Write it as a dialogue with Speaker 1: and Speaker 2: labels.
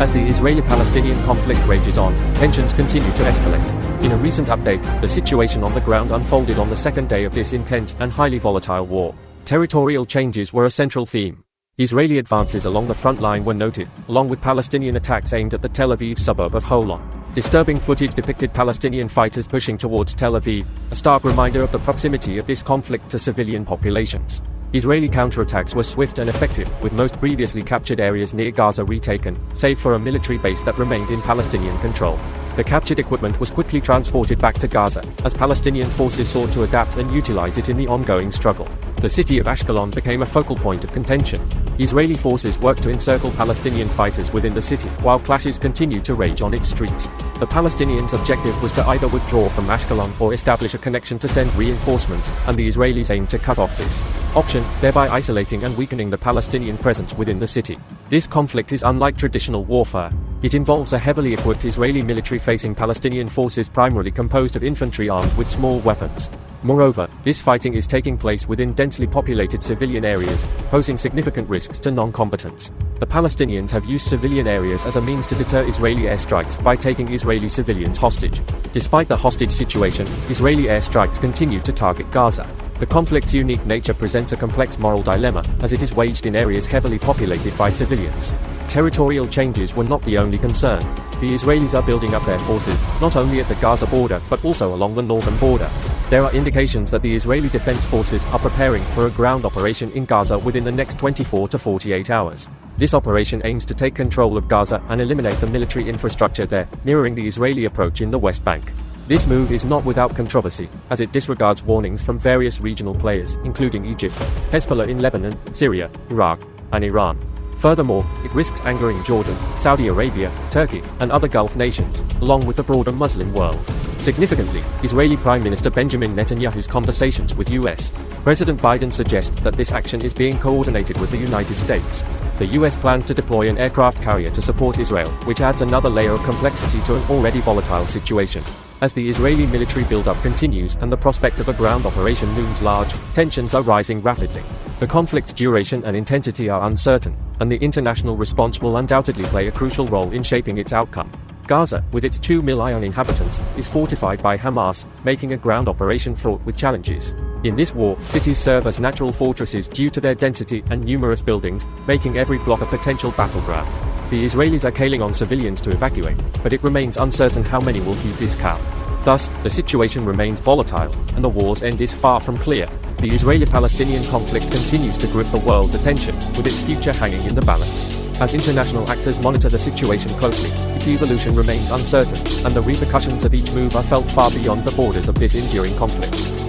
Speaker 1: As the Israeli-Palestinian conflict rages on, tensions continue to escalate. In a recent update, the situation on the ground unfolded on the second day of this intense and highly volatile war. Territorial changes were a central theme. Israeli advances along the front line were noted, along with Palestinian attacks aimed at the Tel Aviv suburb of Holon. Disturbing footage depicted Palestinian fighters pushing towards Tel Aviv, a stark reminder of the proximity of this conflict to civilian populations. Israeli counterattacks were swift and effective, with most previously captured areas near Gaza retaken, save for a military base that remained in Palestinian control. The captured equipment was quickly transported back to Gaza, as Palestinian forces sought to adapt and utilize it in the ongoing struggle. The city of Ashkelon became a focal point of contention. Israeli forces worked to encircle Palestinian fighters within the city, while clashes continued to rage on its streets. The Palestinians' objective was to either withdraw from Ashkelon or establish a connection to send reinforcements, and the Israelis aimed to cut off this option, thereby isolating and weakening the Palestinian presence within the city. This conflict is unlike traditional warfare. It involves a heavily equipped Israeli military facing Palestinian forces primarily composed of infantry armed with small weapons. Moreover, this fighting is taking place within densely populated civilian areas, posing significant risks to non-combatants. The Palestinians have used civilian areas as a means to deter Israeli airstrikes by taking Israeli civilians hostage. Despite the hostage situation, Israeli airstrikes continue to target Gaza. The conflict's unique nature presents a complex moral dilemma, as it is waged in areas heavily populated by civilians. Territorial changes were not the only concern. The Israelis are building up their forces, not only at the Gaza border, but also along the northern border. There are indications that the Israeli Defense Forces are preparing for a ground operation in Gaza within the next 24 to 48 hours. This operation aims to take control of Gaza and eliminate the military infrastructure there, mirroring the Israeli approach in the West Bank. This move is not without controversy, as it disregards warnings from various regional players, including Egypt, Hezbollah in Lebanon, Syria, Iraq, and Iran. Furthermore, it risks angering Jordan, Saudi Arabia, Turkey, and other Gulf nations, along with the broader Muslim world. Significantly, Israeli Prime Minister Benjamin Netanyahu's conversations with U.S. President Biden suggest that this action is being coordinated with the United States. The U.S. plans to deploy an aircraft carrier to support Israel, which adds another layer of complexity to an already volatile situation. As the Israeli military buildup continues and the prospect of a ground operation looms large, tensions are rising rapidly. The conflict's duration and intensity are uncertain, and the international response will undoubtedly play a crucial role in shaping its outcome. Gaza, with its 2 million inhabitants, is fortified by Hamas, making a ground operation fraught with challenges. In this war, cities serve as natural fortresses due to their density and numerous buildings, making every block a potential battleground. The Israelis are calling on civilians to evacuate, but it remains uncertain how many will heed this call. Thus, the situation remains volatile, and the war's end is far from clear. The Israeli-Palestinian conflict continues to grip the world's attention, with its future hanging in the balance. As international actors monitor the situation closely, its evolution remains uncertain, and the repercussions of each move are felt far beyond the borders of this enduring conflict.